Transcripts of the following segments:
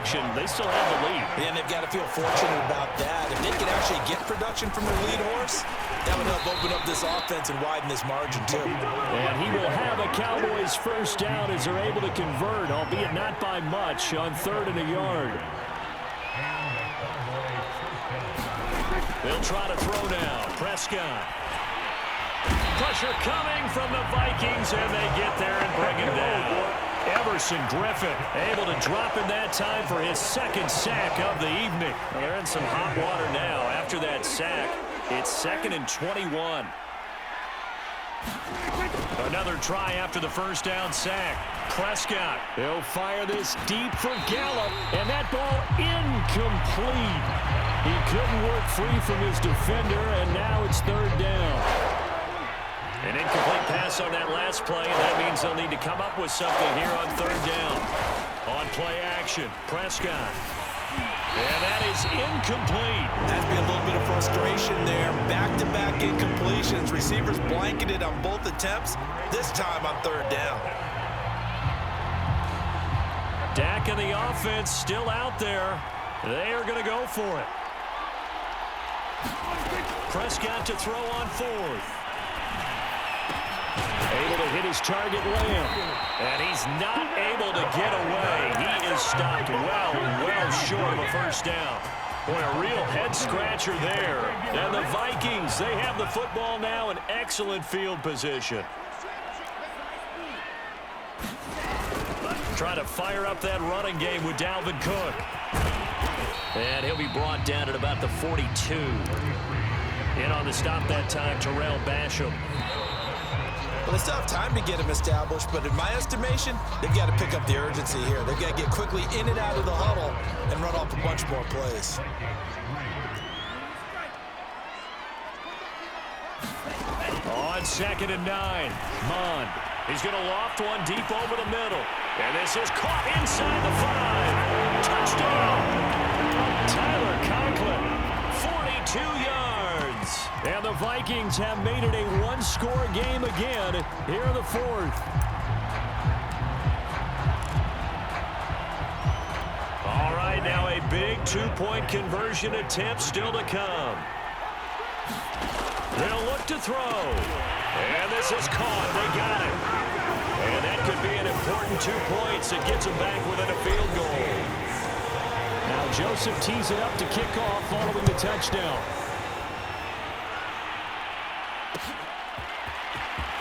action, they still have the lead. And they've got to feel fortunate about that. If they can actually get production from their lead horse, that would help open up this offense and widen this margin too. And he will have a Cowboys first down as they're able to convert, albeit not by much, on 3rd and a yard. They'll try to throw now. Prescott. Pressure coming from the Vikings, and they get there and bring him down. Everson Griffin able to drop in that time for his 2nd sack of the evening. Well, they're in some hot water now. After that sack, it's 2nd and 21. Another try after the first down sack. Prescott, he'll fire this deep for Gallup, and that ball incomplete. He couldn't work free from his defender, and now it's 3rd down. An incomplete pass on that last play, and that means they'll need to come up with something here on 3rd down. On play action, Prescott. And that is incomplete. That's been a little bit of frustration there. Back-to-back incompletions. Receivers blanketed on both attempts, this time on 3rd down. Dak and the offense still out there. They are going to go for it. Prescott to throw on 4th. Able to hit his target, Lamb. And he's not able to get away. He is stopped well short of a first down. Boy, a real head-scratcher there. And the Vikings, they have the football now in excellent field position. Trying to fire up that running game with Dalvin Cook. And he'll be brought down at about the 42. In on the stop that time, Terrell Basham. Well, they still have time to get him established, but in my estimation, they've got to pick up the urgency here. They've got to get quickly in and out of the huddle and run off a bunch more plays. On 2nd and 9, Mond. He's going to loft one deep over the middle. And this is caught inside the 5. Touchdown! Tyler Conklin, 42 yards. And the Vikings have made it a one-score game again here in the 4th. All right, now a big 2-point conversion attempt still to come. They'll look to throw. And this is caught. They got it. And that could be an important 2 points that gets them back within a field goal. Now Joseph tees it up to kick off following the touchdown.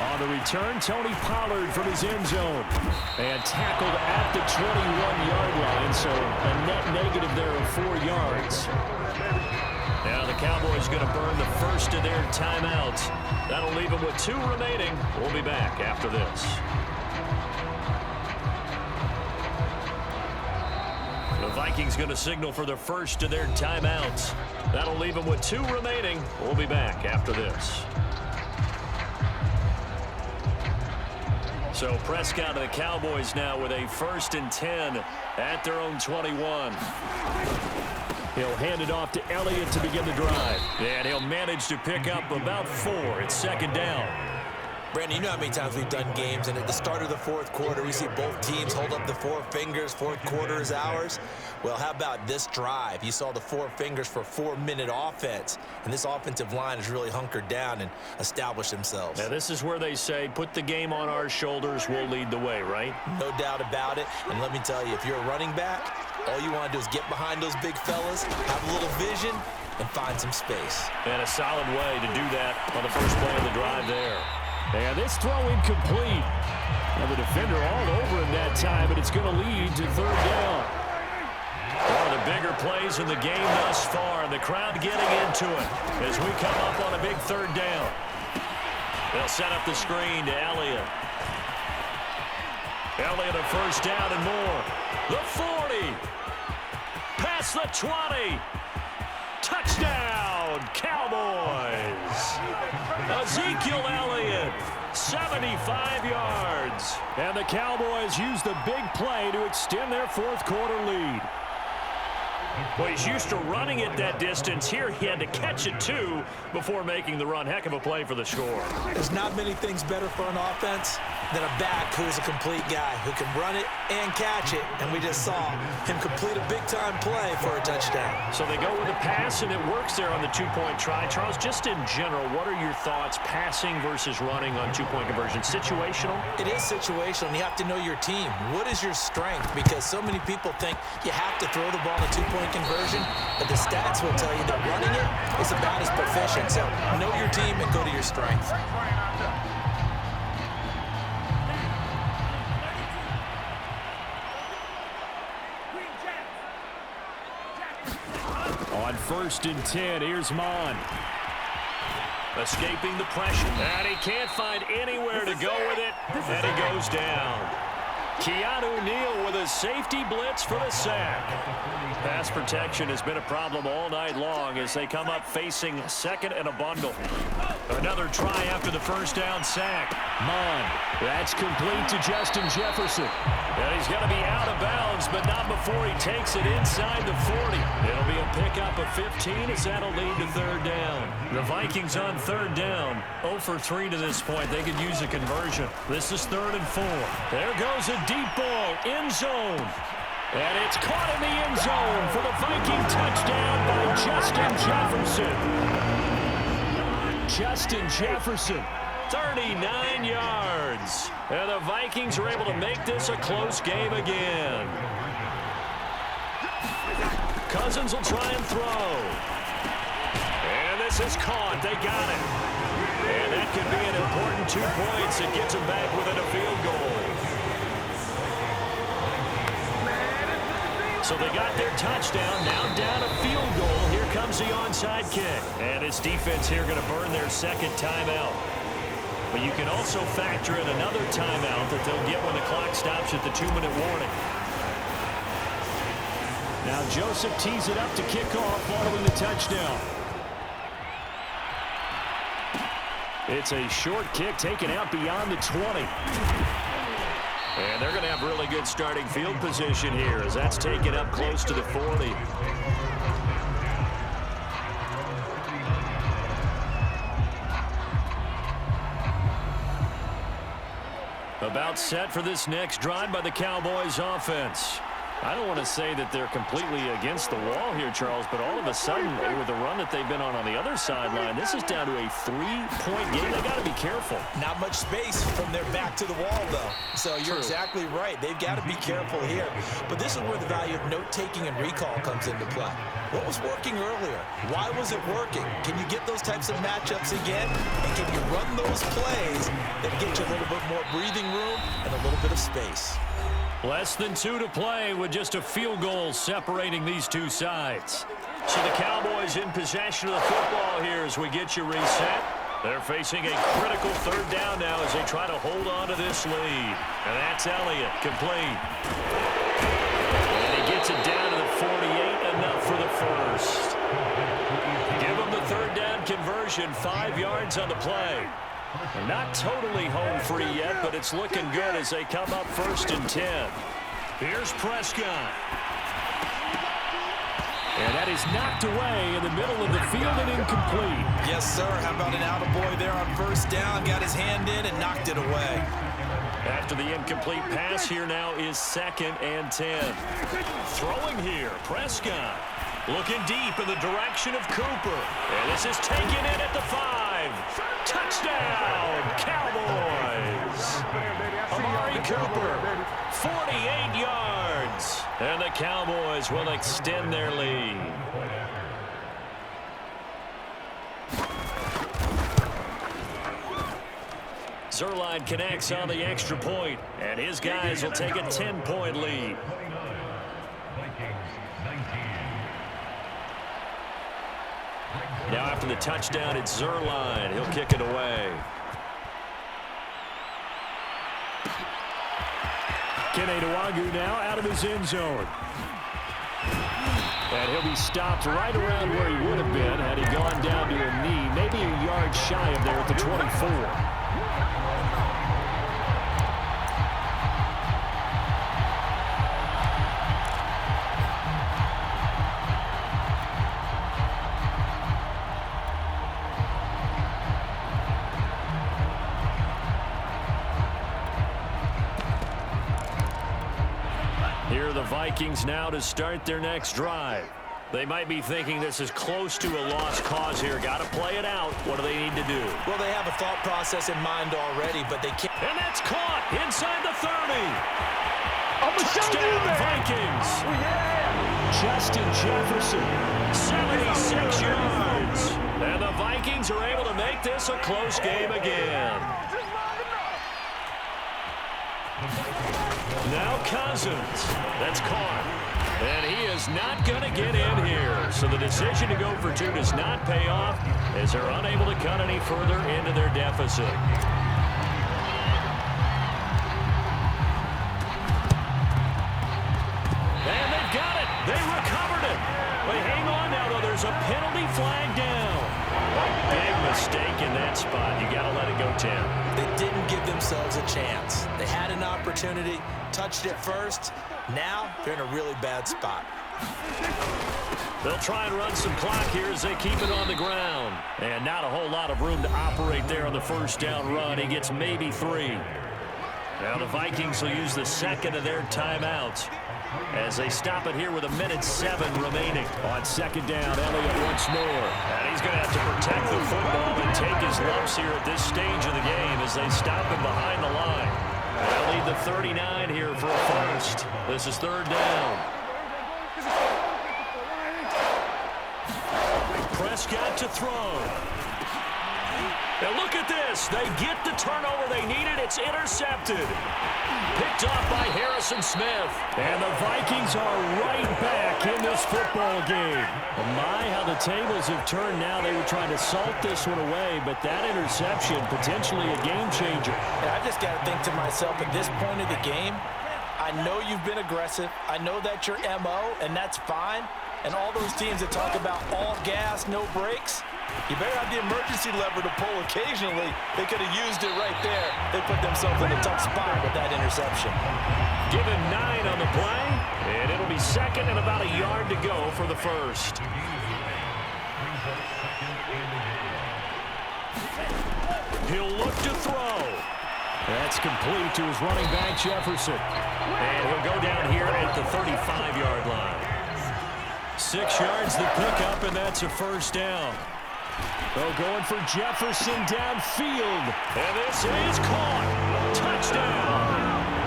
On the return, Tony Pollard from his end zone. And tackled at the 21-yard line, so a net negative there of 4 yards. Now the Cowboys going to burn the first of their timeouts. That'll leave them with 2 remaining. We'll be back after this. The Vikings going to signal for the first of their timeouts. That'll leave them with 2 remaining. We'll be back after this. So Prescott and the Cowboys now with a 1st and 10 at their own 21. He'll hand it off to Elliott to begin the drive. And he'll manage to pick up about 4. It's 2nd down. Brandon, you know how many times we've done games, and at the start of the 4th quarter, we see both teams hold up the 4 fingers, 4th quarter is ours. Well, how about this drive? You saw the 4 fingers for 4-minute offense, and this offensive line has really hunkered down and established themselves. Now, this is where they say, put the game on our shoulders, we'll lead the way, right? No doubt about it, and let me tell you, if you're a running back, all you want to do is get behind those big fellas, have a little vision, and find some space. And a solid way to do that on the first play of the drive there. And this throw incomplete. And the defender all over him that time, but it's going to lead to 3rd down. One of the bigger plays in the game thus far. The crowd getting into it as we come up on a big 3rd down. They'll set up the screen to Elliott. Elliott a first down and more. The 40. Past the 20. Touchdown, Cowboys. Ezekiel Elliott, 75 yards. And the Cowboys use the big play to extend their 4th quarter lead. Well, he's used to running it that distance. Here he had to catch it, too, before making the run. Heck of a play for the score. There's not many things better for an offense than a back who's a complete guy who can run it and catch it. And we just saw him complete a big-time play for a touchdown. So they go with a pass, and it works there on the two-point try. Charles, just in general, what are your thoughts passing versus running on two-point conversion? Situational? It is situational, and you have to know your team. What is your strength? Because so many people think you have to throw the ball in a two-point conversion, but the stats will tell you that running it is about as proficient. So know your team and go to your strength. On 1st and 10, here's Mon. Escaping the pressure. And he can't find anywhere to go with it. And he goes down. Keanu Neal with a safety blitz for the sack. Pass protection has been a problem all night long as they come up facing 2nd and a bundle. Another try after the 1st down sack. Mon. That's complete to Justin Jefferson. And he's going to be out of bounds, but not before he takes it inside the 40. It'll be a pickup of 15 as that'll lead to 3rd down. The Vikings on 3rd down. 0 for 3 to this point. They could use a conversion. This is 3rd and 4. There goes a deep ball, end zone. And it's caught in the end zone for the Viking touchdown by Justin Jefferson. Justin Jefferson, 39 yards. And the Vikings are able to make this a close game again. Cousins will try and throw. And this is caught. They got it. And that could be an important 2 points. It gets them back within a field goal. So they got their touchdown, now down a field goal. Here comes the onside kick. And his defense here going to burn their 2nd timeout. But you can also factor in another timeout that they'll get when the clock stops at the 2-minute warning. Now Joseph tees it up to kick off following the touchdown. It's a short kick taken out beyond the 20. And they're going to have really good starting field position here as that's taken up close to the 40. About set for this next drive by the Cowboys offense. I don't want to say that they're completely against the wall here, Charles, but all of a sudden, with the run that they've been on the other sideline, this is down to a 3-point game. They got to be careful. Not much space from their back to the wall, though. So you're exactly right. They've got to be careful here. But this is where the value of note-taking and recall comes into play. What was working earlier? Why was it working? Can you get those types of matchups again? And can you run those plays that get you a little bit more breathing room and a little bit of space? Less than 2 to play with just a field goal separating these two sides. So the Cowboys in possession of the football here as we get you reset. They're facing a critical 3rd down now as they try to hold on to this lead. And that's Elliott, complete. And he gets it down to the 48, enough for the 1st. Give them the 3rd down conversion, 5 yards on the play. They're not totally home free yet, but it's looking good as they come up 1st and 10. Here's Prescott. And that is knocked away in the middle of the field and incomplete. Yes, sir. How about an attaboy there on 1st down? Got his hand in and knocked it away. After the incomplete pass, here now is 2nd and 10. Throwing here, Prescott. Looking deep in the direction of Cooper. And this is taken in at the 5. Touchdown, Cowboys. Amari Cooper, 48 yards. And the Cowboys will extend their lead. Zuerlein connects on the extra point, and his guys will take a 10-point lead. Now after the touchdown, it's Zuerlein. He'll kick it away. Kene Nwangwu now out of his end zone. And he'll be stopped right around where he would have been had he gone down to a knee, maybe a yard shy of there at the 24. Vikings now to start their next drive. They might be thinking this is close to a lost cause here. Got to play it out. What do they need to do? Well, they have a thought process in mind already, but they can't. And that's caught inside the 30. Touchdown, Vikings. Oh, yeah. Justin Jefferson, 76 yards. And the Vikings are able to make this a close game again. Now Cousins. That's caught. And he is not going to get in here. So the decision to go for 2 does not pay off as they're unable to cut any further into their deficit. And they've got it. They recovered it. But hang on now, though. There's a penalty flag down. Big mistake in that spot. You got to let it go, Tim. They didn't give themselves a chance. They had an opportunity, touched it first. Now they're in a really bad spot. They'll try and run some clock here as they keep it on the ground. And not a whole lot of room to operate there on the first down run. He gets maybe 3. Now the Vikings will use the second of their timeouts as they stop it here with 1:07 remaining. On second down, Elliott once more. And he's going to have to protect the football and take his lumps here at this stage of the game as they stop him behind the line. They'll lead the 39 here for a first. This is third down. Prescott to throw. And look at this. They get the turnover they needed. It's intercepted. Picked off by Harrison Smith. And the Vikings are right back in this football game. My, how the tables have turned now. They were trying to salt this one away, but that interception, potentially a game changer. And I just got to think to myself, at this point of the game, I know you've been aggressive. I know that's your MO, and that's fine. And all those teams that talk about all gas, no brakes, you better have the emergency lever to pull occasionally. They could have used it right there. They put themselves in a tough spot with that interception. Given 9 on the play, and it'll be second and about a yard to go for the first. He'll look to throw. That's complete to his running back, Jefferson. And he'll go down here at the 35-yard line. 6 yards the pickup, and that's a first down. They're going for Jefferson downfield. And this is caught. Touchdown.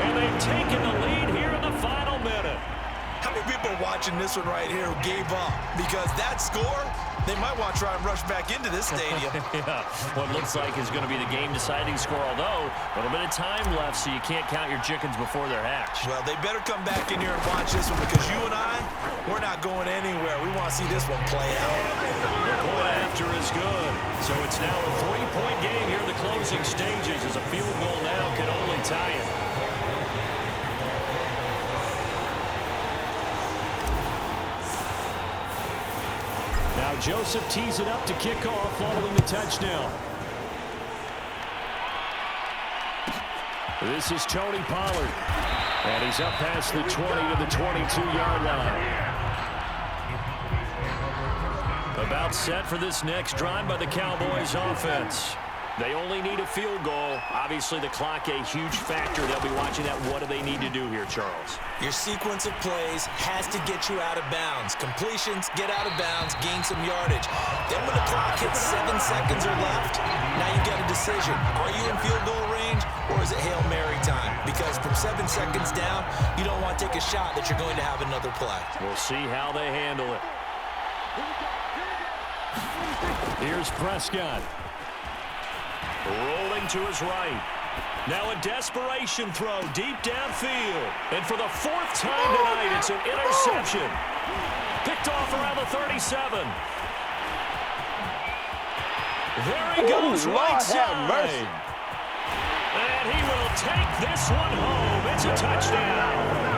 And they've taken the lead here in the final minute. How many people are watching this one right here who gave up? Because that score, they might want to try and rush back into this stadium. Yeah, what looks like is going to be the game-deciding score, although a little bit of time left, so you can't count your chickens before they're hatched. Well, they better come back in here and watch this one because you and I, we're not going anywhere. We want to see this one play out. The point after is good. So it's now a 3-point game here in the closing stages as a field goal now can only tie it. Now Joseph tees it up to kick off following the touchdown. This is Tony Pollard. And he's up past the 20 to the 22-yard line. About set for this next drive by the Cowboys offense. They only need a field goal. Obviously, the clock a huge factor. They'll be watching that. What do they need to do here, Charles? Your sequence of plays has to get you out of bounds. Completions, get out of bounds, gain some yardage. Then when the clock hits 7 seconds or left, now you get a decision. Are you in field goal range or is it Hail Mary time? Because from 7 seconds down, you don't want to take a shot that you're going to have another play. We'll see how they handle it. Here's Prescott. Rolling to his right. Now a desperation throw deep downfield. And for the 4th time tonight, it's an interception. Picked off around the 37. There he goes, right side. And he will take this one home. It's a touchdown.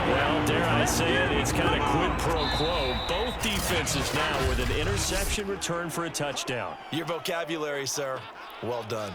Well, dare I say it, it's kind of quid pro quo. Both defenses now with an interception return for a touchdown. Your vocabulary, sir. Well done.